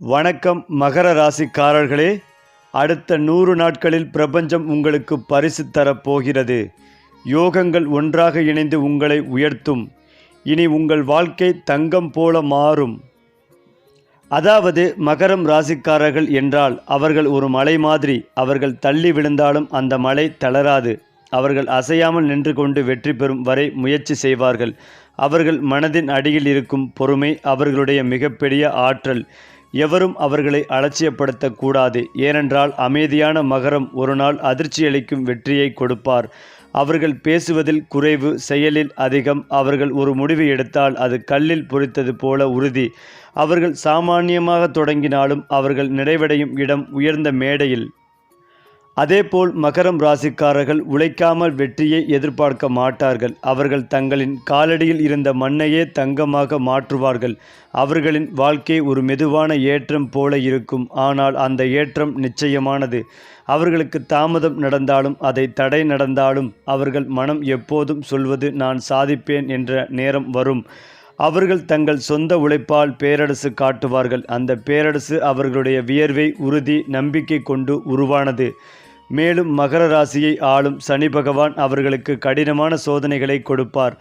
வணக்கம் மகர ராசிக்காரர்களே, அடுத்த 100 நாட்களில் பிரபஞ்சம் உங்களுக்கு பரிசு தரப்போகிறது. யோகங்கள் ஒன்றாக இணைந்து உங்களை உயர்த்தும். இனி உங்கள் வாழ்க்கை தங்கம் போல மாறும். அதாவது மகரம் ராசிக்காரர்கள் என்றால் அவர்கள் ஒரு மலை மாதிரி. அவர்கள் தள்ளி விழுந்தாலும் அந்த மலை தளராது. அவர்கள் அசையாமல் நின்று கொண்டு வெற்றி பெறும் வரை முயற்சி செய்வார்கள். அவர்கள் மனதின் அடியில் இருக்கும் பொறுமை அவர்களுடைய மிகப்பெரிய ஆற்றல். எவரும் அவர்களை அலட்சியப்படுத்தக்கூடாது. ஏனென்றால் அமைதியான மகரம் ஒரு நாள் அதிர்ச்சியளிக்கும் வெற்றியை கொடுப்பார். அவர்கள் பேசுவதில் குறைவு, செயலில் அதிகம். அவர்கள் ஒரு முடிவு எடுத்தால் அது கல்லில் பொறித்தது போல உறுதி. அவர்கள் சாமானியமாக தொடங்கினாலும் அவர்கள் நிறைவடையும் இடம் உயர்ந்த மேடையில். அதேபோல் மகரம் ராசிக்காரர்கள் உழைக்காமல் வெற்றியை எதிர்பார்க்க மாட்டார்கள். அவர்கள் தங்களின் காலடியில் இருந்த மண்ணையே தங்கமாக மாற்றுவார்கள். அவர்களின் வாழ்க்கை ஒரு மெதுவான ஏற்றம் போல இருக்கும். ஆனால் அந்த ஏற்றம் நிச்சயமானது. அவர்களுக்கு தாமதம் நடந்தாலும் அதை தடை நடந்தாலும் அவர்கள் மனம் எப்போதும் சொல்வது நான் சாதிப்பேன் என்ற நேரம் வரும். அவர்கள் தங்கள் சொந்த உழைப்பால் பேரரசு காட்டுவார்கள். அந்த பேரரசு அவர்களுடைய வியர்வை, உறுதி, நம்பிக்கை கொண்டு உருவானது. மேலும் மகர ராசியை ஆளும் சனி பகவான் அவர்களுக்கு கடினமான சோதனைகளை கொடுப்பார்.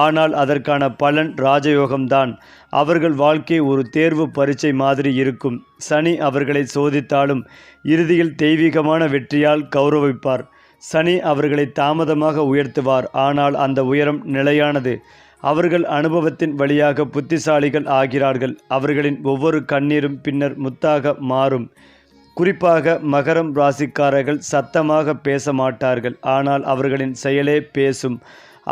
ஆனால் அதற்கான பலன் ராஜயோகம்தான். அவர்கள் வாழ்க்கை ஒரு தேர்வு பரீட்சை மாதிரி இருக்கும். சனி அவர்களை சோதித்தாலும் இறுதியில் தெய்வீகமான வெற்றியால் கௌரவிப்பார். சனி அவர்களை தாமதமாக உயர்த்துவார், ஆனால் அந்த உயரம் நிலையானது. அவர்கள் அனுபவத்தின் வழியாக புத்திசாலிகள் ஆகிறார்கள். அவர்களின் ஒவ்வொரு கண்ணீரும் பின்னர் முத்தாக மாறும். குறிப்பாக மகரம் ராசிக்காரர்கள் சத்தமாக பேச மாட்டார்கள், ஆனால் அவர்களின் செயலே பேசும்.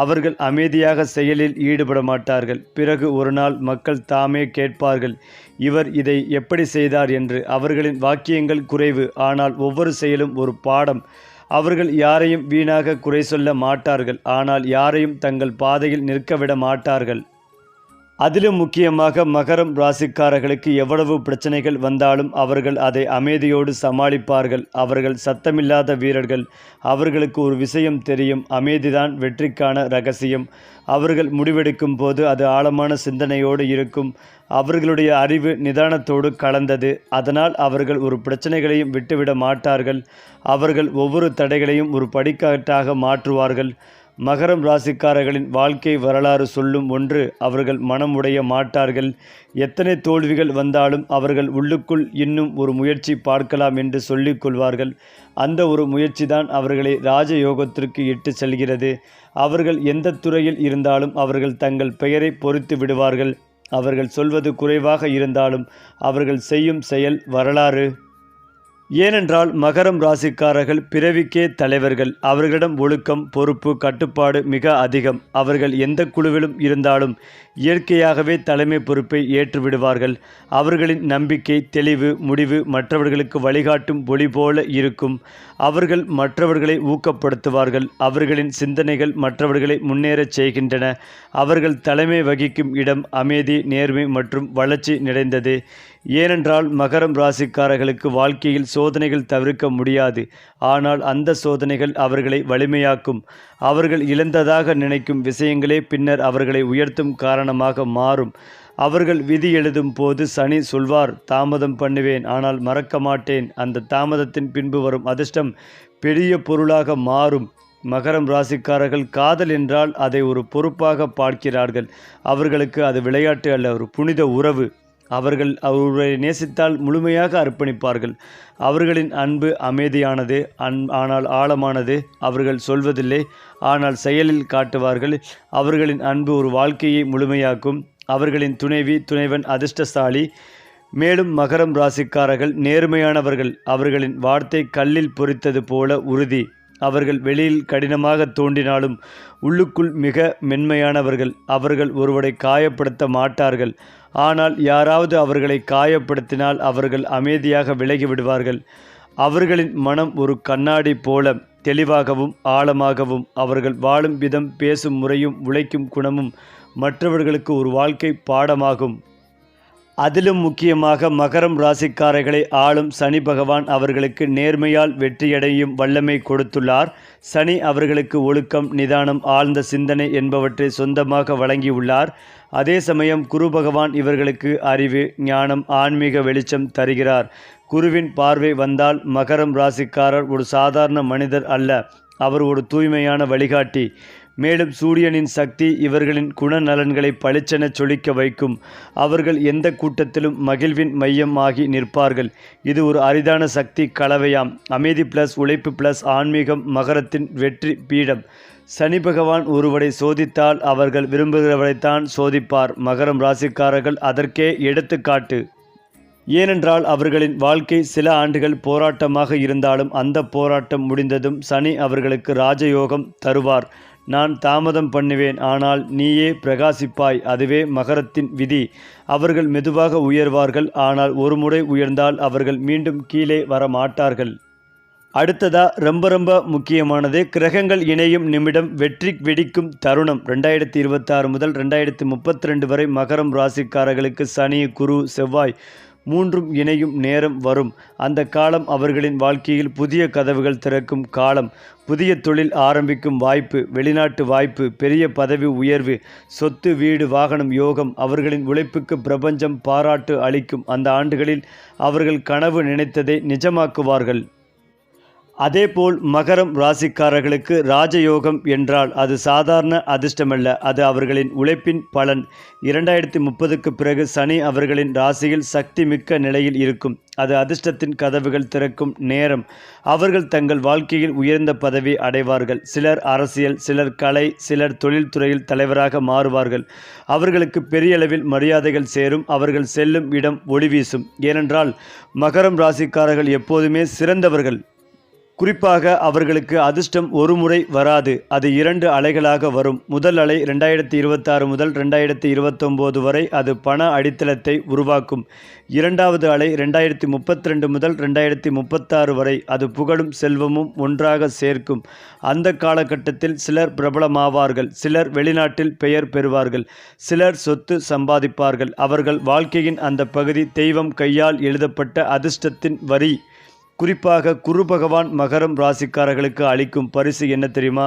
அவர்கள் அமைதியாக செயலில் ஈடுபட மாட்டார்கள். பிறகு ஒரு நாள் மக்கள் தாமே கேட்பார்கள், இவர் இதை எப்படி செய்தார் என்று. அவர்களின் வாக்கியங்கள் குறைவு, ஆனால் ஒவ்வொரு செயலும் ஒரு பாடம். அவர்கள் யாரையும் வீணாக குறை சொல்ல மாட்டார்கள், ஆனால் யாரையும் தங்கள் பாதையில் நிற்கவிட மாட்டார்கள். அதிலும் முக்கியமாக மகரம் ராசிக்காரர்களுக்கு எவ்வளவு பிரச்சனைகள் வந்தாலும் அவர்கள் அதை அமைதியோடு சமாளிப்பார்கள். அவர்கள் சத்தமில்லாத வீரர்கள். அவர்களுக்கு ஒரு விஷயம் தெரியும், அமைதிதான் வெற்றிக்கான இரகசியம். அவர்கள் முடிவெடுக்கும் போது அது ஆழமான சிந்தனையோடு இருக்கும். அவர்களுடைய அறிவு நிதானத்தோடு கலந்தது. அதனால் அவர்கள் ஒரு பிரச்சனைகளையும் விட்டுவிட மாட்டார்கள். அவர்கள் ஒவ்வொரு தடைகளையும் ஒரு படிக்கட்டாக மாற்றுவார்கள். மகரம் ராசிக்காரர்களின் வாழ்க்கை வரலாறு சொல்லும் ஒன்று, அவர்கள் மனம் உடைய மாட்டார்கள். எத்தனை தோல்விகள் வந்தாலும் அவர்கள் உள்ளுக்குள் இன்னும் ஒரு முயற்சி பார்க்கலாம் என்று சொல்லிக் கொள்வார்கள். அந்த ஒரு முயற்சிதான் அவர்களை ராஜயோகத்திற்கு இட்டு செல்கிறது. அவர்கள் எந்த துறையில் இருந்தாலும் அவர்கள் தங்கள் பெயரை பொறித்து விடுவார்கள். அவர்கள் சொல்வது குறைவாக இருந்தாலும் அவர்கள் செய்யும் செயல் வரலாறு. ஏனென்றால் மகரம் ராசிக்காரர்கள் பிறவிக்கே தலைவர்கள். அவர்களிடம் ஒழுக்கம், பொறுப்பு, கட்டுப்பாடு மிக அதிகம். அவர்கள் எந்த குழுவிலும் இருந்தாலும் இயற்கையாகவே தலைமை பொறுப்பை ஏற்றுவிடுவார்கள். அவர்களின் நம்பிக்கை, தெளிவு, முடிவு மற்றவர்களுக்கு வழிகாட்டும் ஒளி போல இருக்கும். அவர்கள் மற்றவர்களை ஊக்கப்படுத்துவார்கள். அவர்களின் சிந்தனைகள் மற்றவர்களை முன்னேறச் செய்கின்றன. அவர்கள் தலைமை வகிக்கும் இடம் அமைதி, நேர்மை மற்றும் வளர்ச்சி நிறைந்தது. ஏனென்றால் மகரம் ராசிக்காரர்களுக்கு வாழ்க்கையில் சோதனைகள் தவிர்க்க முடியாது. ஆனால் அந்த சோதனைகள் அவர்களை வலிமையாக்கும். அவர்கள் இழந்ததாக நினைக்கும் விஷயங்களே பின்னர் அவர்களை உயர்த்தும் காரணமாக மாறும். அவர்கள் விதி எழுதும் போது சனி சொல்வார், தாமதம் பண்ணுவேன், ஆனால் மறக்க மாட்டேன். அந்த தாமதத்தின் பின்பு வரும் அதிர்ஷ்டம் பெரிய பொருளாக மாறும். மகரம் ராசிக்காரர்கள் காதல் என்றால் அதை ஒரு பொறுப்பாக பார்க்கிறார்கள். அவர்களுக்கு அது விளையாட்டு அல்ல, ஒரு புனித உறவு. அவர்கள் அவரை நேசித்தால் முழுமையாக அர்ப்பணிப்பார்கள். அவர்களின் அன்பு அமைதியானது, ஆனால் ஆழமானது. அவர்கள் சொல்வதில்லை, ஆனால் செயலில் காட்டுவார்கள். அவர்களின் அன்பு ஒரு வாழ்க்கையை முழுமையாக்கும். அவர்களின் துணைவன் அதிர்ஷ்டசாலி. மேலும் மகரம் ராசிக்காரர்கள் நேர்மையானவர்கள். அவர்களின் வார்த்தை கல்லில் பொறித்தது போல உறுதி. அவர்கள் வெளியில் கடினமாக தோன்றினாலும் உள்ளுக்குள் மிக மென்மையானவர்கள். அவர்கள் ஒருவரை காயப்படுத்த மாட்டார்கள், ஆனால் யாராவது அவர்களை காயப்படுத்தினால் அவர்கள் அமைதியாக விலகி விடுவார்கள். அவர்களின் மனம் ஒரு கண்ணாடி போல தெளிவாகவும் ஆழமாகவும். அவர்கள் வாழும் விதம், பேசும் முறையும் உழைக்கும் குணமும் மற்றவர்களுக்கு ஒரு வாழ்க்கை பாடமாகும். அதிலும் முக்கியமாக மகரம் ராசிக்காரர்களை ஆளும் சனி பகவான் அவர்களுக்கு நேர்மையால் வெற்றியடையும் வல்லமை கொடுத்துள்ளார். சனி அவர்களுக்கு ஒழுக்கம், நிதானம், ஆழ்ந்த சிந்தனை என்பவற்றை சொந்தமாக வழங்கியுள்ளார். அதே சமயம் குரு பகவான் இவர்களுக்கு அறிவு, ஞானம், ஆன்மீக வெளிச்சம் தருகிறார். குருவின் பார்வை வந்தால் மகரம் ராசிக்காரர் ஒரு சாதாரண மனிதர் அல்ல, அவர் ஒரு தூய்மையான வழிகாட்டி. மேலும் சூரியனின் சக்தி இவர்களின் குணநலன்களை பளிச்சென சொலிக்க வைக்கும். அவர்கள் எந்த கூட்டத்திலும் மகிழ்வின் மையம் ஆகி நிற்பார்கள். இது ஒரு அரிதான சக்தி கலவையாம். அமைதி பிளஸ் உழைப்பு பிளஸ் ஆன்மீகம் மகரத்தின் வெற்றி பீடம். சனி பகவான் ஒருவரை சோதித்தால் அவர்கள் விரும்புகிறவரைத்தான் சோதிப்பார். மகரம் ராசிக்காரர்கள் அதற்கே எடுத்துக்காட்டு. ஏனென்றால் அவர்களின் வாழ்க்கை சில ஆண்டுகள் போராட்டமாக இருந்தாலும் அந்த போராட்டம் முடிந்ததும் சனி அவர்களுக்கு ராஜயோகம் தருவார். நான் தாமதம் பண்ணுவேன், ஆனால் நீயே பிரகாசிப்பாய். அதுவே மகரத்தின் விதி. அவர்கள் மெதுவாக உயர்வார்கள், ஆனால் ஒரு முறை உயர்ந்தால் அவர்கள் மீண்டும் கீழே வர மாட்டார்கள். அடுத்ததா ரொம்ப முக்கியமானது, கிரகங்கள் இணையும் நிமிடம், வெற்றி வெடிக்கும் தருணம். 2026 முதல் 2032 வரை மகரம் ராசிக்காரர்களுக்கு சனி, குரு, செவ்வாய் மூன்றும் இணையும் நேரம் வரும். அந்த காலம் அவர்களின் வாழ்க்கையில் புதிய கதவுகள் திறக்கும் காலம். புதிய தொழில் ஆரம்பிக்கும் வாய்ப்பு, வெளிநாட்டு வாய்ப்பு, பெரிய பதவி உயர்வு, சொத்து, வீடு, வாகனம் யோகம். அவர்களின் உழைப்புக்கு பிரபஞ்சம் பாராட்டு அளிக்கும். அந்த ஆண்டுகளில் அவர்கள் கனவு நினைத்ததை நிஜமாக்குவார்கள். அதேபோல் மகரம் ராசிக்காரர்களுக்கு ராஜயோகம் என்றால் அது சாதாரண அதிர்ஷ்டமல்ல, அது அவர்களின் உழைப்பின் பலன். 2030க்கு பிறகு சனி அவர்களின் ராசியில் சக்தி மிக்க நிலையில் இருக்கும். அது அதிர்ஷ்டத்தின் கதவுகள் திறக்கும் நேரம். அவர்கள் தங்கள் வாழ்க்கையில் உயர்ந்த பதவி அடைவார்கள். சிலர் அரசியல், சிலர் கலை, சிலர் தொழில்துறையில் தலைவராக மாறுவார்கள். அவர்களுக்கு பெரிய அளவில் மரியாதைகள் சேரும். அவர்கள் செல்லும் இடம் ஒளி வீசும். ஏனென்றால் மகரம் ராசிக்காரர்கள் எப்போதுமே சிறந்தவர்கள். குறிப்பாக அவர்களுக்கு அதிர்ஷ்டம் ஒரு முறை வராது, அது 2 அலைகளாக வரும். முதல் அலை 2026 முதல் 2029 வரை அது பண அடித்தளத்தை உருவாக்கும். இரண்டாவது அலை 2032 முதல் 2036 வரை அது புகழும் செல்வமும் ஒன்றாக சேர்க்கும். அந்த காலகட்டத்தில் சிலர் பிரபலமாவார்கள், சிலர் வெளிநாட்டில் பெயர் பெறுவார்கள், சிலர் சொத்து சம்பாதிப்பார்கள். அவர்கள் வாழ்க்கையின் அந்த பகுதி தெய்வம் கையால் எழுதப்பட்ட அதிர்ஷ்டத்தின் வரி. குறிப்பாக குரு பகவான் மகரம் ராசிக்காரர்களுக்கு அளிக்கும் பரிசு என்ன தெரியுமா?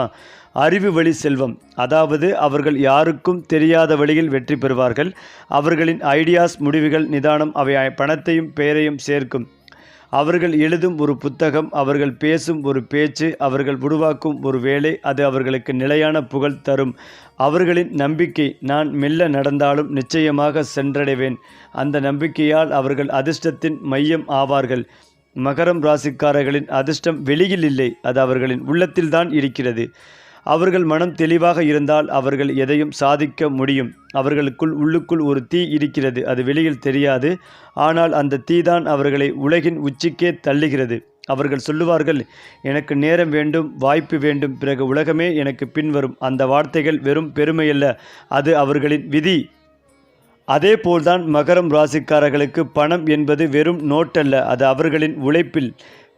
அறிவு வழி செல்வம். அதாவது அவர்கள் யாருக்கும் தெரியாத வழியில் வெற்றி பெறுவார்கள். அவர்களின் ஐடியாஸ், முடிவுகள், நிதானம் அவை பணத்தையும் பெயரையும் சேர்க்கும். அவர்கள் எழுதும் ஒரு புத்தகம், அவர்கள் பேசும் ஒரு பேச்சு, அவர்கள் உருவாக்கும் ஒரு வேலை, அது அவர்களுக்கு நிலையான புகழ் தரும். அவர்களின் நம்பிக்கை, நான் மெல்ல நடந்தாலும் நிச்சயமாக சென்றடைவேன். அந்த நம்பிக்கையால் அவர்கள் அதிர்ஷ்டத்தின் மையம் ஆவார்கள். மகரம் ராசிக்காரர்களின் அதிர்ஷ்டம் வெளியில் இல்லை, அது அவர்களின் உள்ளத்தில்தான் இருக்கிறது. அவர்கள் மனம் தெளிவாக இருந்தால் அவர்கள் எதையும் சாதிக்க முடியும். அவர்களுக்குள் உள்ளுக்குள் ஒரு தீ இருக்கிறது, அது வெளியில் தெரியாது. ஆனால் அந்த தீதான் அவர்களை உலகின் உச்சிக்கே தள்ளுகிறது. அவர்கள் சொல்லுவார்கள், எனக்கு நேரம் வேண்டும், வாய்ப்பு வேண்டும், பிறகு உலகமே எனக்கு பின்வரும். அந்த வார்த்தைகள் வெறும் பெருமையல்ல, அது அவர்களின் விதி. அதேபோல்தான் மகரம் ராசிக்காரர்களுக்கு பணம் என்பது வெறும் நோட்டல்ல, அது அவர்களின் உழைப்பில்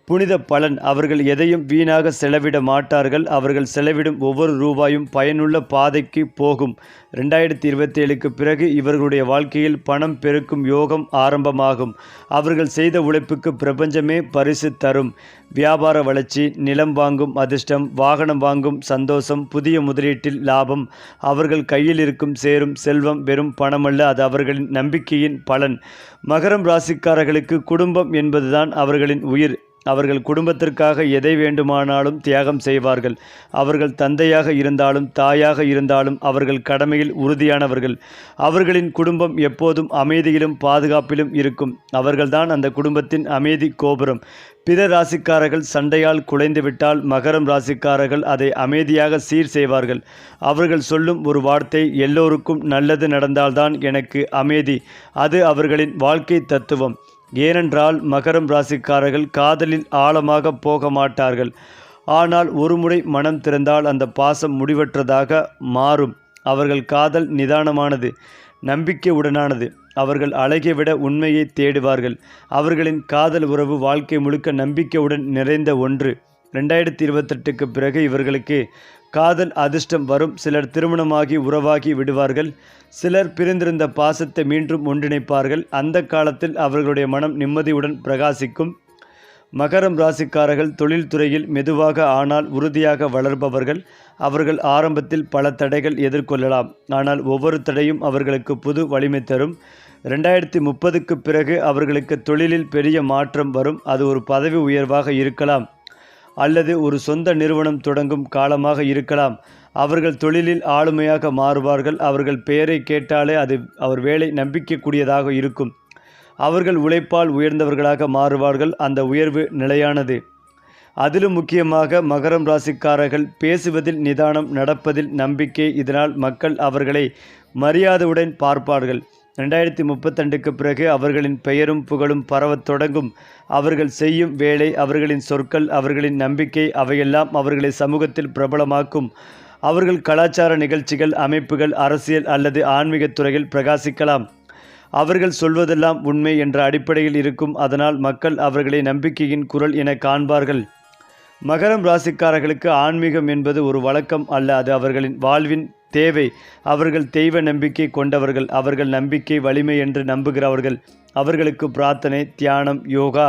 புனித பலன். அவர்கள் எதையும் வீணாக செலவிட மாட்டார்கள். அவர்கள் செலவிடும் ஒவ்வொரு ரூபாயும் பயனுள்ள பாதைக்கு போகும். 2027க்கு பிறகு இவர்களுடைய வாழ்க்கையில் பணம் பெருக்கும் யோகம் ஆரம்பமாகும். அவர்கள் செய்த உழைப்புக்கு பிரபஞ்சமே பரிசு தரும். வியாபார வளர்ச்சி, நிலம் வாங்கும் அதிர்ஷ்டம், வாகனம் வாங்கும் சந்தோஷம், புதிய முதலீட்டில் லாபம். அவர்கள் கையில் இருக்கும் சேரும் செல்வம் வெறும் பணமல்ல, அது அவர்களின் நம்பிக்கையின் பலன். மகரம் ராசிக்காரர்களுக்கு குடும்பம் என்பதுதான் அவர்களின் உயிர். அவர்கள் குடும்பத்திற்காக எதை வேண்டுமானாலும் தியாகம் செய்வார்கள். அவர்கள் தந்தையாக இருந்தாலும் தாயாக இருந்தாலும் அவர்கள் கடமையில் உறுதியானவர்கள். அவர்களின் குடும்பம் எப்போதும் அமைதியிலும் பாதுகாப்பிலும் இருக்கும். அவர்கள்தான் அந்த குடும்பத்தின் அமைதி கோபுரம். பிற ராசிக்காரர்கள் சண்டையால் குலைந்துவிட்டால் மகரம் ராசிக்காரர்கள் அதை அமைதியாக சீர் செய்வார்கள். அவர்கள் சொல்லும் ஒரு வார்த்தை, எல்லோருக்கும் நல்லது நடந்தால்தான் எனக்கு அமைதி. அது அவர்களின் வாழ்க்கை தத்துவம். ஏனென்றால் மகரம் ராசிக்காரர்கள் காதலில் ஆழமாக போக மாட்டார்கள். ஆனால் ஒருமுறை மனம் திறந்தால் அந்த பாசம் முடிவற்றதாக மாறும். அவர்கள் காதல் நிதானமானது, நம்பிக்கை உடனானது. அவர்கள் அழகை விட உண்மையை தேடுவார்கள். அவர்களின் காதல் உறவு வாழ்க்கை முழுக்க நம்பிக்கையுடன் நிறைந்த ஒன்று. 2028க்கு பிறகு இவர்களுக்கு காதல் அதிர்ஷ்டம் வரும். சிலர் திருமணமாகி உறவாகி விடுவார்கள். சிலர் பிரிந்திருந்த பாசத்தை மீண்டும் ஒன்றிணைப்பார்கள். அந்த காலத்தில் அவர்களுடைய மனம் நிம்மதியுடன் பிரகாசிக்கும். மகரம் ராசிக்காரர்கள் தொழில்துறையில் மெதுவாக ஆனால் உறுதியாக வளர்பவர்கள். அவர்கள் ஆரம்பத்தில் பல தடைகள் எதிர்கொள்ளலாம், ஆனால் ஒவ்வொரு தடையும் அவர்களுக்கு புது வலிமை தரும். 2030க்கு பிறகு அவர்களுக்கு தொழிலில் பெரிய மாற்றம் வரும். அது ஒரு பதவி உயர்வாக இருக்கலாம் அல்லது ஒரு சொந்த நிறுவனம் தொடங்கும் காலமாக இருக்கலாம். அவர்கள் தொழிலில் ஆளுமையாக மாறுவார்கள். அவர்கள் பெயரை கேட்டாலே அவர் வேலை நம்பிக்கைக்குரியதாக இருக்கும். அவர்கள் உழைப்பால் உயர்ந்தவர்களாக மாறுவார்கள். அந்த உயர்வு நிலையானது. அதிலும் முக்கியமாக மகரம் ராசிக்காரர்கள் பேசுவதில் நிதானம், நடப்பதில் நம்பிக்கை. இதனால் மக்கள் அவர்களை மரியாதையுடன் பார்ப்பார்கள். 2032க்கு பிறகு அவர்களின் பெயரும் புகழும் பரவத் தொடங்கும். அவர்கள் செய்யும் வேலை, அவர்களின் சொற்கள், அவர்களின் நம்பிக்கை அவையெல்லாம் அவர்களை சமூகத்தில் பிரபலமாக்கும். அவர்கள் கலாச்சார நிகழ்ச்சிகள், அமைப்புகள், அரசியல் அல்லது ஆன்மீகத் துறையில் பிரகாசிக்கலாம். அவர்கள் சொல்வதெல்லாம் உண்மை என்ற அடிப்படையில் இருக்கும். அதனால் மக்கள் அவர்களை நம்பிக்கையின் குரல் என காண்பார்கள். மகரம் ராசிக்காரர்களுக்கு ஆன்மீகம் என்பது ஒரு வழக்கம் அல்ல, அது அவர்களின் வாழ்வின் தேவை. அவர்கள் தெய்வ நம்பிக்கை கொண்டவர்கள். அவர்கள் நம்பிக்கை வலிமை என்று நம்புகிறவர்கள். அவர்களுக்கு பிரார்த்தனை, தியானம், யோகா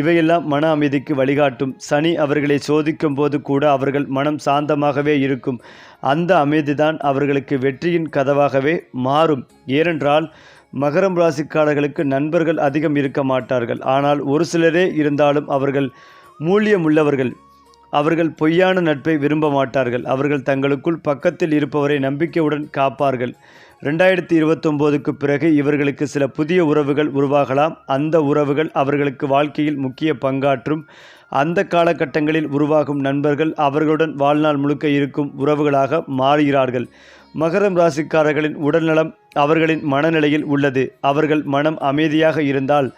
இவையெல்லாம் மன அமைதிக்கு வழிகாட்டும். சனி அவர்களை சோதிக்கும் போது கூட அவர்கள் மனம் சாந்தமாகவே இருக்கும். அந்த அமைதிதான் அவர்களுக்கு வெற்றியின் கதவாகவே மாறும். ஏனென்றால் மகரம் ராசிக்காரர்களுக்கு நண்பர்கள் அதிகம் இருக்க மாட்டார்கள். ஆனால் ஒரு சிலரே இருந்தாலும் அவர்கள் மூல்யமுள்ளவர்கள். அவர்கள் பொய்யான நட்பை விரும்ப மாட்டார்கள். அவர்கள் தங்களுக்குள் பக்கத்தில் இருப்பவரை நம்பிக்கையுடன் காப்பார்கள். 2029க்கு பிறகு இவர்களுக்கு சில புதிய உறவுகள் உருவாகலாம். அந்த உறவுகள் அவர்களுக்கு வாழ்க்கையில் முக்கிய பங்காற்றும். அந்த காலகட்டங்களில் உருவாகும் நண்பர்கள் அவர்களுடன் வாழ்நாள் முழுக்க இருக்கும் உறவுகளாக மாறுகிறார்கள். மகரம் ராசிக்காரர்களின் உடல்நலம் அவர்களின் மனநிலையில் உள்ளது. அவர்கள் மனம் அமைதியாக இருந்தால்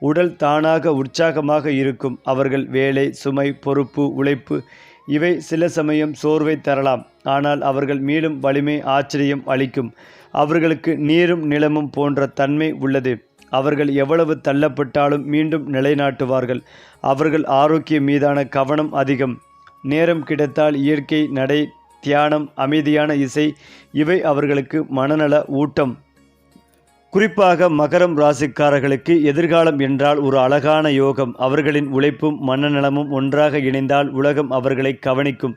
உடல் தானாக உற்சாகமாக இருக்கும். அவர்கள் வேலை, சுமை, பொறுப்பு, உழைப்பு இவை சில சமயம் சோர்வை தரலாம். ஆனால் அவர்கள் மீளும் வலிமை ஆச்சரியம் அளிக்கும். அவர்களுக்கு நீரும் நிலமும் போன்ற தன்மை உள்ளது. அவர்கள் எவ்வளவு தள்ளப்பட்டாலும் மீண்டும் நிலைநாட்டுவார்கள். அவர்கள் ஆரோக்கியம் மீதான கவனம் அதிகம். நேரம் கிடைத்தால் இயற்கை, நடை, தியானம், அமைதியான இசை இவை அவர்களுக்கு மனநல ஊட்டம். குறிப்பாக மகரம் ராசிக்காரர்களுக்கு எதிர்காலம் என்றால் ஒரு அழகான யோகம். அவர்களின் உழைப்பும் மனநலமும் ஒன்றாக இணைந்தால் உலகம் அவர்களை கவனிக்கும்.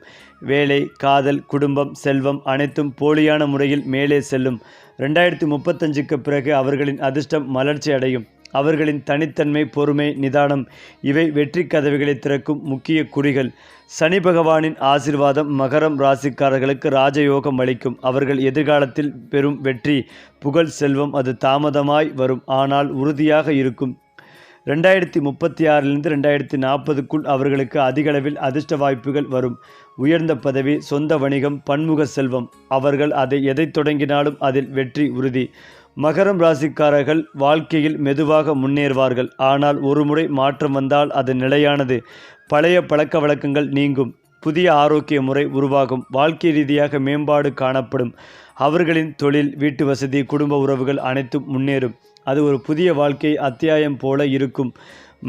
வேலை, காதல், குடும்பம், செல்வம் அனைத்தும் போலியான முறையில் மேலே செல்லும். 2035க்கு பிறகு அவர்களின் அதிர்ஷ்டம் மலர்ச்சி அடையும். அவர்களின் தனித்தன்மை, பொறுமை, நிதானம் இவை வெற்றி கதவுகளை திறக்கும் முக்கிய குறிகள். சனி பகவானின் ஆசீர்வாதம் மகரம் ராசிக்காரர்களுக்கு ராஜயோகம் அளிக்கும். அவர்கள் எதிர்காலத்தில் பெறும் வெற்றி, புகழ், செல்வம் அது தாமதமாய் வரும், ஆனால் உறுதியாக இருக்கும். 2036லிருந்து 2040க்குள் அவர்களுக்கு அதிகளவில் அதிர்ஷ்ட வாய்ப்புகள் வரும். உயர்ந்த பதவி, சொந்த வணிகம், பன்முக செல்வம். அவர்கள் எதை தொடங்கினாலும் அதில் வெற்றி உறுதி. மகரம் ராசிக்காரர்கள் வாழ்க்கையில் மெதுவாக முன்னேறுவார்கள். ஆனால் ஒருமுறை மாற்றம் வந்தால் அது நிலையானது. பழைய பழக்க வழக்கங்கள் நீங்கும். புதிய ஆரோக்கிய முறை உருவாகும். வாழ்க்கை ரீதியாக மேம்பாடு காணப்படும். அவர்களின் தொழில், வீட்டு வசதி, குடும்ப உறவுகள் அனைத்தும் முன்னேறும். அது ஒரு புதிய வாழ்க்கை அத்தியாயம் போல இருக்கும்.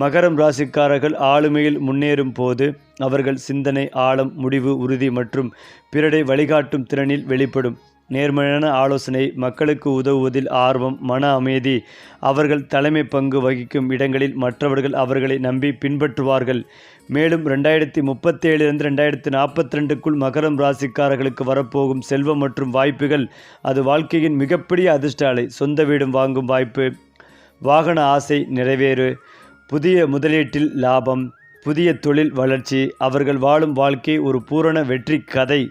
மகரம் ராசிக்காரர்கள் ஆளுமையில் முன்னேறும் போது அவர்கள் சிந்தனை, ஆழம், முடிவு, உறுதி மற்றும் பிறரை வழிகாட்டும் திறனில் வெளிப்படும். நேர்மையான ஆலோசனை, மக்களுக்கு உதவுவதில் ஆர்வம், மன அமைதி. அவர்கள் தலைமை பங்கு வகிக்கும் இடங்களில் மற்றவர்கள் அவர்களை நம்பி பின்பற்றுவார்கள். மேலும் 2037லிருந்து 2042க்குள் மகரம் ராசிக்காரர்களுக்கு வரப்போகும் செல்வம் மற்றும் வாய்ப்புகள் அது வாழ்க்கையின் மிகப்பெரிய அதிர்ஷ்ட அலை. சொந்த வீடு வாங்கும் வாய்ப்பு, வாகன ஆசை நிறைவேறு, புதிய முதலீட்டில் லாபம், புதிய தொழில் வளர்ச்சி. அவர்கள் வாழும் வாழ்க்கை ஒரு பூரண வெற்றி கதை.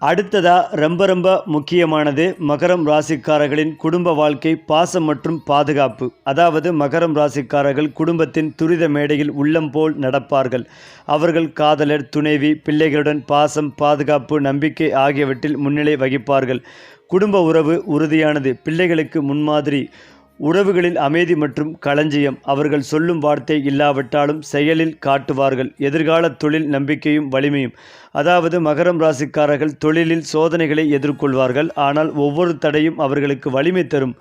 அடுத்ததா ரொம்ப முக்கியமானது மகரம் ராசிக்காரர்களின் குடும்ப வாழ்க்கை, பாசம் மற்றும் பாதுகாப்பு. அதாவது மகரம் ராசிக்காரர்கள் குடும்பத்தின் துரித மேடையில் உள்ளம் போல் நடப்பார்கள். அவர்கள் காதலர், துணைவி, பிள்ளைகளுடன் பாசம், பாதுகாப்பு, நம்பிக்கை ஆகியவற்றில் முன்னிலை வகிப்பார்கள். குடும்ப உறவு உறுதியானது. பிள்ளைகளுக்கு முன்மாதிரி. உறவுகளில் அமைதி மற்றும் களஞ்சியம். அவர்கள் சொல்லும் வார்த்தை இல்லாவிட்டாலும் செயலில் காட்டுவார்கள். எதிர்கால தொழில் நம்பிக்கையும் வலிமையும். அதாவது மகரம் ராசிக்காரர்கள் தொழிலில் சோதனைகளை எதிர்கொள்வார்கள். ஆனால் ஒவ்வொரு தடையும் அவர்களுக்கு வலிமை தரும்.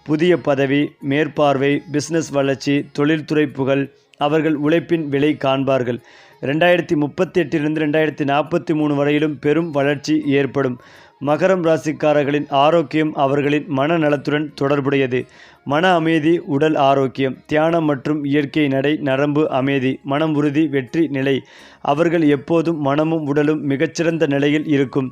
புதிய பதவி, மேற்பார்வை, பிசினஸ் வளர்ச்சி, தொழில்துறை புகழ். அவர்கள் உழைப்பின் விலை காண்பார்கள். 2038லிருந்து 2043 வரையிலும் பெரும் வளர்ச்சி ஏற்படும். மகரம் ராசிக்காரர்களின் ஆரோக்கியம் அவர்களின் மனநலத்துடன் தொடர்புடையது. மன அமைதி, உடல் ஆரோக்கியம், தியானம் மற்றும் இயற்கை நடை, நரம்பு அமைதி, மனம் உறுதி, வெற்றி நிலை. அவர்கள் எப்போதும் மனமும் உடலும் மிகச்சிறந்த நிலையில் இருக்கும்.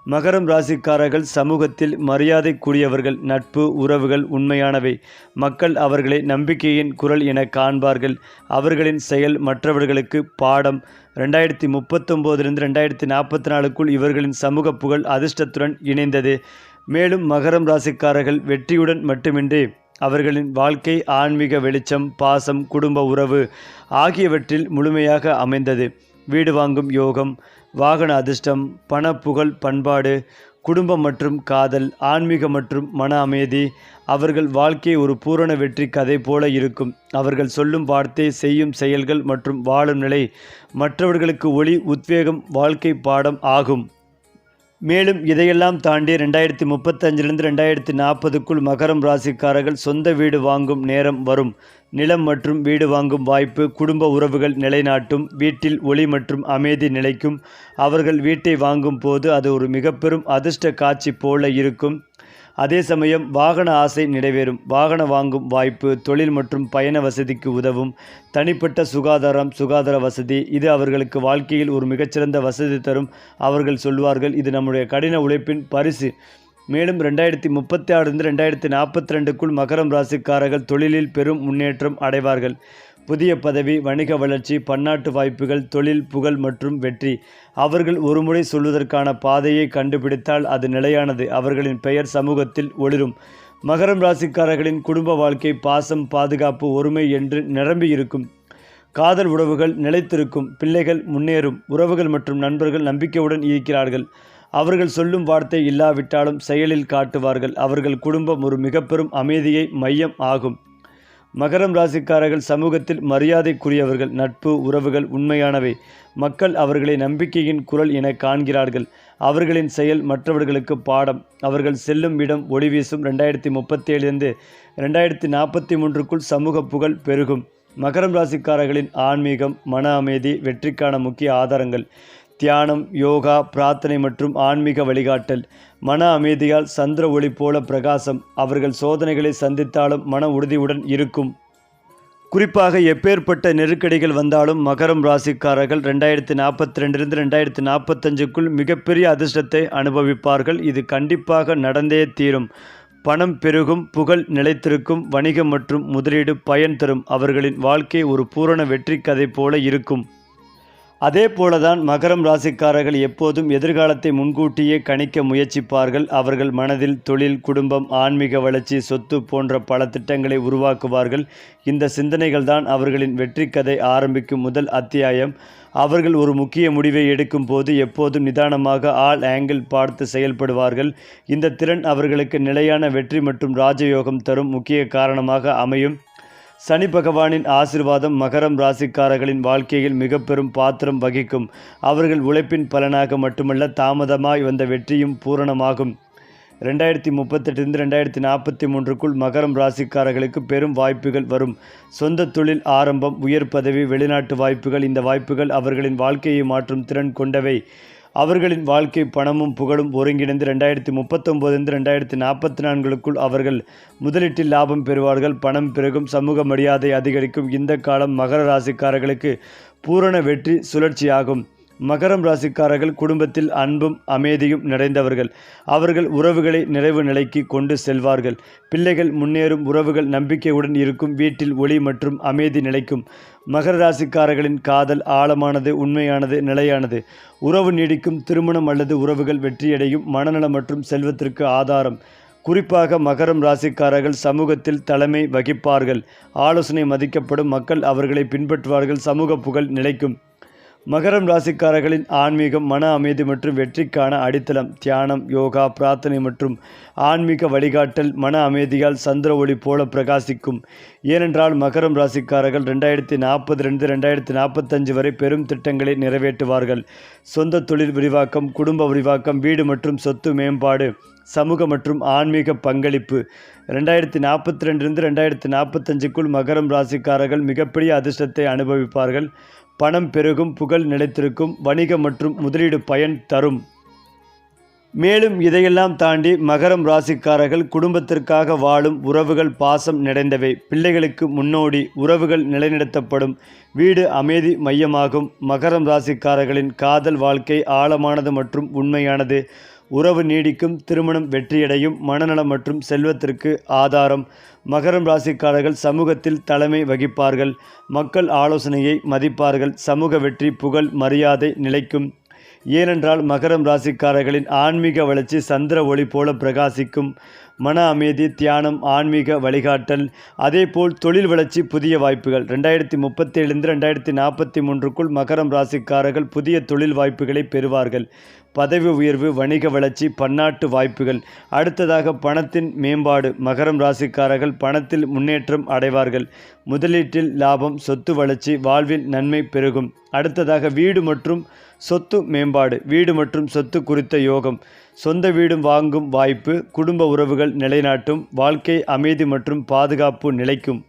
மகரம் ராசிக்காரர்கள் சமூகத்தில் மரியாதைக்குரியவர்கள். நட்பு உறவுகள் உண்மையானவை. மக்கள் அவர்களை நம்பிக்கையின் குரல் என காண்பார்கள். அவர்களின் செயல் மற்றவர்களுக்கு பாடம். 2039 2044க்குள் இவர்களின் சமூக புகழ் அதிர்ஷ்டத்துடன் இணைந்தது. மேலும் மகரம் ராசிக்காரர்கள் வெற்றியுடன் மட்டுமின்றி அவர்களின் வாழ்க்கை ஆன்மீக வெளிச்சம், பாசம், குடும்ப உறவு ஆகியவற்றில் முழுமையாக அமைந்தது. வீடு வாங்கும் யோகம், வாகன அதிர்ஷ்டம், பண புகழ், பண்பாடு, குடும்பம் மற்றும் காதல், ஆன்மீக மற்றும் மன அமைதி. அவர்கள் வாழ்க்கை ஒரு பூரண வெற்றி கதை போல இருக்கும். அவர்கள் சொல்லும் வார்த்தை, செய்யும் செயல்கள் மற்றும் வாழும் நிலை மற்றவர்களுக்கு ஒளி, உத்வேகம், வாழ்க்கை பாடம் ஆகும். மேலும் இதையெல்லாம் தாண்டி 2035 2040க்குள் மகரம் ராசிக்காரர்கள் சொந்த வீடு வாங்கும் நேரம் வரும். நிலம் மற்றும் வீடு வாங்கும் வாய்ப்பு. குடும்ப உறவுகள் நிலைநாட்டும். வீட்டில் ஒளி மற்றும் அமைதி நிலைக்கும். அவர்கள் வீட்டை வாங்கும் போது அது ஒரு மிகப்பெரும் அதிர்ஷ்ட காட்சி போல இருக்கும். அதே சமயம் வாகன ஆசை நிறைவேறும். வாகன வாங்கும் வாய்ப்பு. தொழில் மற்றும் பயண வசதிக்கு உதவும். தனிப்பட்ட சுகாதார வசதி. இது அவர்களுக்கு வாழ்க்கையில் ஒரு மிகச்சிறந்த வசதி தரும். அவர்கள் சொல்வார்கள், இது நம்முடைய கடின உழைப்பின் பரிசு. மேலும் 2036 2042க்குள் மகரம் ராசிக்காரர்கள் தொழிலில் பெரும் முன்னேற்றம் அடைவார்கள். புதிய பதவி, வணிக வளர்ச்சி, பன்னாட்டு வாய்ப்புகள், தொழில் புகழ் மற்றும் வெற்றி. அவர்கள் ஒருமுறை சொல்வதற்கான பாதையை கண்டுபிடித்தால் அது நிலையானது. அவர்களின் பெயர் சமூகத்தில் ஒளிரும். மகரம் ராசிக்காரர்களின் குடும்ப வாழ்க்கை பாசம், பாதுகாப்பு, ஒருமை என்று நிரம்பி இருக்கும். காதல் உறவுகள் நிலைத்திருக்கும். பிள்ளைகள் முன்னேறும். உறவுகள் மற்றும் நண்பர்கள் நம்பிக்கையுடன் இருக்கிறார்கள். அவர்கள் சொல்லும் வார்த்தை இல்லாவிட்டாலும் செயலில் காட்டுவார்கள். அவர்கள் குடும்பம் ஒரு மிகப்பெரும் அமைதியை மையம் ஆகும். மகரம் ராசிக்காரர்கள் சமூகத்தில் மரியாதைக்குரியவர்கள். நட்பு உறவுகள் உண்மையானவை. மக்கள் அவர்களை நம்பிக்கையின் குரல் என காண்கிறார்கள். அவர்களின் செயல் மற்றவர்களுக்கு பாடம். அவர்கள் செல்லும் இடம் ஒளி வீசும். 2037 2043க்குள் சமூக புகழ் பெருகும். மகரம் ராசிக்காரர்களின் ஆன்மீகம், மன அமைதி, வெற்றிக்கான முக்கிய ஆதாரங்கள். தியானம், யோகா, பிரார்த்தனை மற்றும் ஆன்மீக வழிகாட்டல். மன அமைதியால் சந்திர ஒளி போல பிரகாசம். அவர்கள் சோதனைகளை சந்தித்தாலும் மன உறுதியுடன் இருக்கும். குறிப்பாக எப்பேற்பட்ட நெருக்கடிகள் வந்தாலும் மகரம் ராசிக்காரர்கள் 2042 2045க்குள் மிகப்பெரிய அதிர்ஷ்டத்தை அனுபவிப்பார்கள். இது கண்டிப்பாக நடந்தே தீரும். பணம் பெருகும். புகழ் நிலைத்திருக்கும். வணிகம் மற்றும் முதலீடு பயன் தரும். அவர்களின் வாழ்க்கை ஒரு பூரண வெற்றி கதை போல இருக்கும். அதே போலதான் மகரம் ராசிக்காரர்கள் எப்போதும் எதிர்காலத்தை முன்கூட்டியே கணிக்க முயற்சிப்பார்கள். அவர்கள் மனதில் தொழில், குடும்பம், ஆன்மீக வளர்ச்சி, சொத்து போன்ற பல திட்டங்களை உருவாக்குவார்கள். இந்த சிந்தனைகள்தான் அவர்களின் வெற்றி கதை ஆரம்பிக்கும் முதல் அத்தியாயம். அவர்கள் ஒரு முக்கிய முடிவை எடுக்கும் போது எப்போதும் நிதானமாக ஆல் ஆங்கிள் பார்த்து செயல்படுவார்கள். இந்த திறன் அவர்களுக்கு நிலையான வெற்றி மற்றும் ராஜயோகம் தரும் முக்கிய காரணமாக அமையும். சனி பகவானின் ஆசீர்வாதம் மகரம் ராசிக்காரர்களின் வாழ்க்கையில் மிக பெரும் பாத்திரம் வகிக்கும். அவர்கள் உழைப்பின் பலனாக மட்டுமல்ல, தாமதமாய் வந்த வெற்றியும் பூரணமாகும். 2038 2043க்குள் மகரம் ராசிக்காரர்களுக்கு பெரும் வாய்ப்புகள் வரும். சொந்த தொழில் ஆரம்பம், உயர் பதவி, வெளிநாட்டு வாய்ப்புகள். இந்த வாய்ப்புகள் அவர்களின் வாழ்க்கையை மாற்றும் திறன் கொண்டவை. அவர்களின் வாழ்க்கை பணமும் புகழும் ஒருங்கிணைந்து 2039 2044க்குள் அவர்கள் முதலீட்டில் லாபம் பெறுவார்கள். பணம் பிறகும். சமூக மரியாதை அதிகரிக்கும். இந்த காலம் மகர ராசிக்காரர்களுக்கு பூரண வெற்றி சுழற்சியாகும். மகரம் ராசிக்காரர்கள் குடும்பத்தில் அன்பும் அமைதியும் நிறைந்தவர்கள். அவர்கள் உறவுகளை நிறைவு நிலைக்கு கொண்டு செல்வார்கள். பிள்ளைகள் முன்னேறும். உறவுகள் நம்பிக்கையுடன் இருக்கும். வீட்டில் ஒளி மற்றும் அமைதி நிலைக்கும். மகர ராசிக்காரர்களின் காதல் ஆழமானது, உண்மையானது, நிலையானது. உறவு நீடிக்கும். திருமணம் அல்லது உறவுகள் வெற்றியடையும். மனநலம் மற்றும் செல்வத்திற்கு ஆதாரம். குறிப்பாக மகரம் ராசிக்காரர்கள் சமூகத்தில் தலைமை வகிப்பார்கள். ஆலோசனை மதிக்கப்படும். மக்கள் அவர்களை பின்பற்றுவார்கள். சமூக புகழ் நிலைக்கும். மகரம் ராசிக்காரர்களின் ஆன்மீகம், மன அமைதி மற்றும் வெற்றிக்கான அடித்தளம். தியானம், யோகா, பிரார்த்தனை மற்றும் ஆன்மீக வழிகாட்டல் மன அமைதியால் சந்திர ஒளி போல பிரகாசிக்கும். ஏனென்றால் மகரம் ராசிக்காரர்கள் 2042 2045 வரை பெரும் திட்டங்களை நிறைவேற்றுவார்கள். சொந்த தொழில் விரிவாக்கம், குடும்ப விரிவாக்கம், வீடு மற்றும் சொத்து மேம்பாடு, சமூக மற்றும் ஆன்மீக பங்களிப்பு. 2042 2045க்குள் மகரம் ராசிக்காரர்கள் மிகப்பெரிய அதிர்ஷ்டத்தை அனுபவிப்பார்கள். பணம் பெருகும். புகழ் நிலைத்திருக்கும். வணிக மற்றும் முதலீடு பயன் தரும். மேலும் இதையெல்லாம் தாண்டி மகரம் ராசிக்காரர்கள் குடும்பத்திற்காக வாழும் உறவுகள் பாசம் நிறைந்தவை. பிள்ளைகளுக்கு முன்னோடி, உறவுகள் நிலைநிறுத்தப்படும், வீடு அமைதி மையமாகும். மகரம் ராசிக்காரர்களின் காதல் வாழ்க்கை ஆழமானது மற்றும் உண்மையானது. உறவு நீடிக்கும், திருமணம் வெற்றியடையும், மனநலம் மற்றும் செல்வத்திற்கு ஆதாரம். மகரம் ராசிக்காரர்கள் சமூகத்தில் தலைமை வகிப்பார்கள், மக்கள் ஆலோசனையை மதிப்பார்கள், சமூக வெற்றி, புகழ், மரியாதை நிலைக்கும். ஏனென்றால் மகரம் ராசிக்காரர்களின் ஆன்மீக வளர்ச்சி சந்திர ஒளி போல பிரகாசிக்கும். மன அமைதி, தியானம், ஆன்மீக வழிகாட்டல். அதேபோல் தொழில் வளர்ச்சி, புதிய வாய்ப்புகள். 2037 2043க்குள் மகரம் ராசிக்காரர்கள் புதிய தொழில் வாய்ப்புகளை பெறுவார்கள். பதவி உயர்வு, வணிக வளர்ச்சி, பன்னாட்டு வாய்ப்புகள். அடுத்ததாக பணத்தின் மேம்பாடு. மகரம் ராசிக்காரர்கள் பணத்தில் முன்னேற்றம் அடைவார்கள். முதலீட்டில் லாபம், சொத்து வளர்ச்சி, வாழ்வில் நன்மை பெருகும். அடுத்ததாக வீடு மற்றும் சொத்து மேம்பாடு. வீடு மற்றும் சொத்து குறித்த யோகம். சொந்த வீடு வாங்கும் வாய்ப்பு. குடும்ப உறவுகள் நிலைநாட்டும். வாழ்க்கை அமைதி மற்றும் பாதுகாப்பு நிலைக்கும்.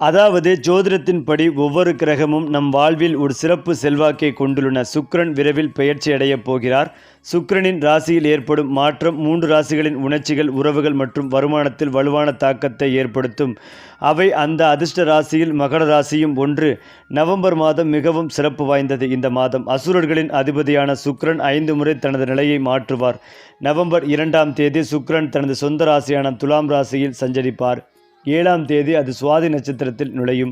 அதாவது ஜோதிடத்தின்படி ஒவ்வொரு கிரகமும் நம் வாழ்வில் ஒரு சிறப்பு செல்வாக்கை கொண்டுள்ளன. சுக்கிரன் விரைவில் பெயர்ச்சி அடையப் போகிறார். சுக்கிரனின் ராசியில் ஏற்படும் மாற்றம் 3 ராசிகளின் உணர்ச்சிகள், உறவுகள் மற்றும் வருமானத்தில் வலுவான தாக்கத்தை ஏற்படுத்தும். அவை அந்த அதிர்ஷ்ட ராசியில் மகர ராசியும் ஒன்று. நவம்பர் மாதம் மிகவும் சிறப்பு வாய்ந்தது. இந்த மாதம் அசுரர்களின் அதிபதியான சுக்கிரன் 5 முறை தனது நிலையை மாற்றுவார். நவம்பர் 2ஆம் தேதி சுக்கிரன் தனது சொந்த ராசியான துலாம் ராசியில் சஞ்சரிப்பார். 7ஆம் தேதி அது சுவாதி நட்சத்திரத்தில் நுழையும்.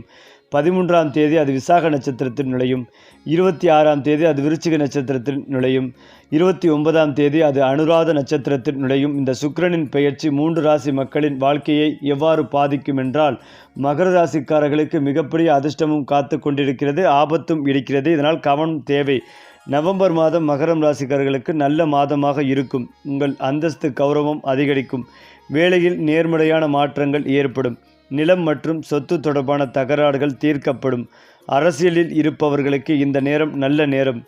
13ஆம் தேதி அது விசாக நட்சத்திரத்தில் நுழையும். 26ஆம் தேதி அது விருச்சிக நட்சத்திரத்தில் நுழையும். 29ஆம் தேதி அது அனுராத நட்சத்திரத்தில் நுழையும். இந்த சுக்கிரனின் பெயர்ச்சி 3 ராசி மக்களின் வாழ்க்கையை எவ்வாறு பாதிக்கும் என்றால், மகர ராசிக்காரர்களுக்கு மிகப்பெரிய அதிர்ஷ்டமும் காத்து கொண்டிருக்கிறது, ஆபத்தும் இருக்கிறது. இதனால் கவனம் தேவை. நவம்பர் மாதம் மகரம் ராசிக்காரர்களுக்கு நல்ல மாதமாக இருக்கும். உங்கள் அந்தஸ்து, கௌரவம் அதிகரிக்கும். வேலையில் நேர்மறையான மாற்றங்கள் ஏற்படும். நிலம் மற்றும் சொத்து தொடர்பான தகராறுகள் தீர்க்கப்படும். அரசியலில் இருப்பவர்களுக்கு இந்த நேரம் நல்ல நேரம்.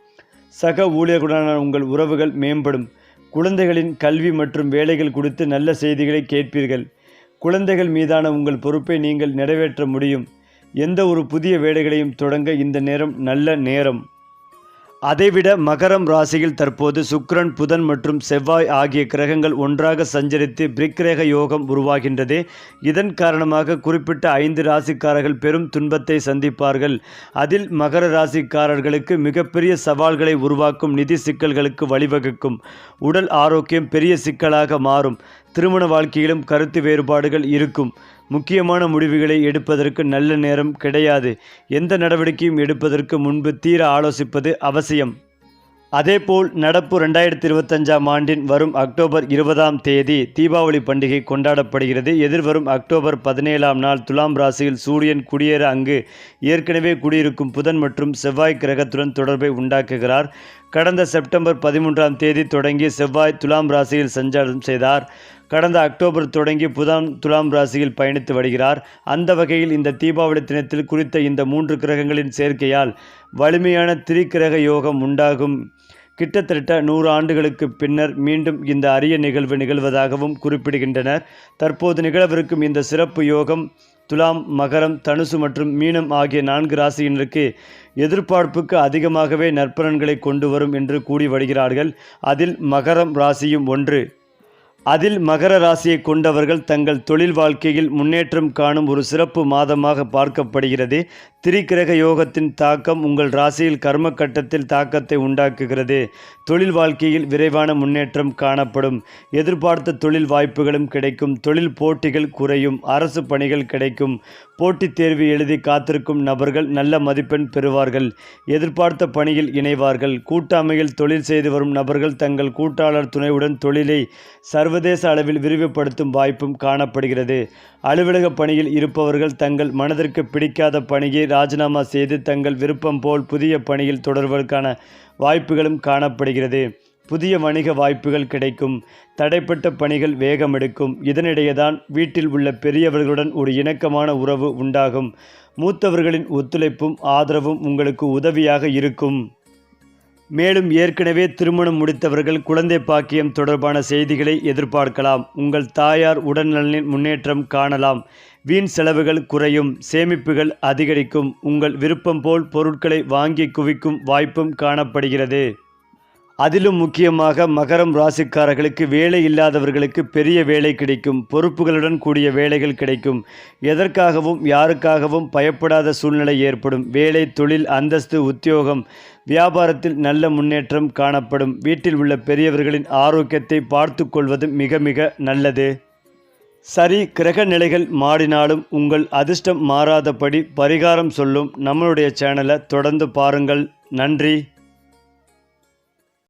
சக ஊழியர்களுடனான உங்கள் உறவுகள் மேம்படும். குழந்தைகளின் கல்வி மற்றும் வேலைகள் குறித்து நல்ல செய்திகளை கேட்பீர்கள். குழந்தைகள் மீதான உங்கள் பொறுப்பை நீங்கள் நிறைவேற்ற முடியும். எந்த ஒரு புதிய வேலைகளையும் தொடங்க இந்த நேரம் நல்ல நேரம். அதைவிட மகரம் ராசியில் தற்போது சுக்கிரன், புதன் மற்றும் செவ்வாய் ஆகிய கிரகங்கள் ஒன்றாக சஞ்சரித்து பிரிக்கிரக யோகம் உருவாகின்றது. இதன் காரணமாக குறிப்பிட்ட 5 ராசிக்காரர்கள் பெரும் துன்பத்தை சந்திப்பார்கள். அதில் மகர ராசிக்காரர்களுக்கு மிகப்பெரிய சவால்களை உருவாக்கும். நிதி சிக்கல்களுக்கு வழிவகுக்கும். உடல் ஆரோக்கியம் பெரிய சிக்கலாக மாறும். திருமண வாழ்க்கையிலும் கருத்து வேறுபாடுகள் இருக்கும். முக்கியமான முடிவுகளை எடுப்பதற்கு நல்ல நேரம் கிடையாது. எந்த நடவடிக்கையும் எடுப்பதற்கு முன்பு தீர ஆலோசிப்பது அவசியம். அதேபோல் நடப்பு 2025ஆம் ஆண்டின் வரும் அக்டோபர் 20ஆம் தேதி தீபாவளி பண்டிகை கொண்டாடப்படுகிறது. எதிர்வரும் அக்டோபர் 17ஆம் நாள் துலாம் ராசியில் சூரியன் குடியேற அங்கு ஏற்கனவே குடியிருக்கும் புதன் மற்றும் செவ்வாய் கிரகத்துடன் தொடர்பை உண்டாக்குகிறார். கடந்த செப்டம்பர் 13ஆம் தேதி தொடங்கி செவ்வாய் துலாம் ராசியில் சஞ்சாரம் செய்தார். கடந்த அக்டோபர் தொடங்கி புதன் துலாம் ராசியில் பயணித்து வருகிறார். அந்த வகையில் இந்த தீபாவளி தினத்தில் குறித்த இந்த 3 கிரகங்களின் சேர்க்கையால் வலிமையான திரிகிரக யோகம் உண்டாகும். கிட்டத்தட்ட 100 ஆண்டுகளுக்கு பின்னர் மீண்டும் இந்த அரிய நிகழ்வு நிகழ்வதாகவும் குறிப்பிடுகின்றனர். தற்போது நிகழவிருக்கும் இந்த சிறப்பு யோகம் துலாம், மகரம், தனுசு மற்றும் மீனம் ஆகிய 4 ராசியினருக்கு எதிர்பார்ப்புக்கு அதிகமாகவே நற்பலன்களை கொண்டு வரும் என்று கூறி வருகிறார்கள். அதில் மகரம் ராசியும் ஒன்று. அதில் மகர ராசியை கொண்டவர்கள் தங்கள் தொழில் வாழ்க்கையில் முன்னேற்றம் காணும் ஒரு சிறப்பு மாதமாக பார்க்கப்படுகிறது. திரிகிரக யோகத்தின் தாக்கம் உங்கள் ராசியில் கர்ம கட்டத்தில் தாக்கத்தை உண்டாக்குகிறது. தொழில் வாழ்க்கையில் விரைவான முன்னேற்றம் காணப்படும். எதிர்பார்த்த தொழில் வாய்ப்புகளும் கிடைக்கும். தொழில் போட்டிகள் குறையும். அரசு பணிகள் கிடைக்கும். போட்டித் தேர்வு எழுதி காத்திருக்கும் நபர்கள் நல்ல மதிப்பெண் பெறுவார்கள். எதிர்பார்த்த பணியில் இணைவார்கள். கூட்டாமையில் தொழில் செய்து வரும் நபர்கள் தங்கள் கூட்டாளர் துணையுடன் தொழிலை சர்வதேச அளவில் விரிவுபடுத்தும் வாய்ப்பும் காணப்படுகிறது. அலுவலக பணியில் இருப்பவர்கள் தங்கள் மனதிற்கு பிடிக்காத பணியை ராஜினாமா செய்து தங்கள் விருப்பம் போல் புதிய பணியில் தொடர்வதற்கான வாய்ப்புகளும் காணப்படுகிறது. புதிய வணிக வாய்ப்புகள் கிடைக்கும். தடைப்பட்ட பணிகள் வேகமெடுக்கும். இதனிடையேதான் வீட்டில் உள்ள பெரியவர்களுடன் ஒரு இணக்கமான உறவு உண்டாகும். மூத்தவர்களின் ஒத்துழைப்பும் ஆதரவும் உங்களுக்கு உதவியாக இருக்கும். மேலும் ஏற்கனவே திருமணம் முடித்தவர்கள் குழந்தை பாக்கியம் தொடர்பான செய்திகளை எதிர்பார்க்கலாம். உங்கள் தாயார் உடல்நலனில் முன்னேற்றம் காணலாம். வீண் செலவுகள் குறையும். சேமிப்புகள் அதிகரிக்கும். உங்கள் விருப்பம் போல் பொருட்களை வாங்கி குவிக்கும் வாய்ப்பும் காணப்படுகிறது. அதிலும் முக்கியமாக மகரம் ராசிக்காரர்களுக்கு வேலை இல்லாதவர்களுக்கு பெரிய வேலை கிடைக்கும். பொறுப்புகளுடன் கூடிய வேலைகள் கிடைக்கும். எதற்காகவும் யாருக்காகவும் பயப்படாத சூழ்நிலை ஏற்படும். வேலை, தொழில், அந்தஸ்து, உத்தியோகம், வியாபாரத்தில் நல்ல முன்னேற்றம் காணப்படும். வீட்டில் உள்ள பெரியவர்களின் ஆரோக்கியத்தை பார்த்து கொள்வது மிக மிக நல்லது. சரி, கிரக நிலைகள் மாறினாலும் உங்கள் அதிர்ஷ்டம் மாறாதபடி பரிகாரம் சொல்லும் நம்மளுடைய சேனலை தொடர்ந்து பாருங்கள். நன்றி.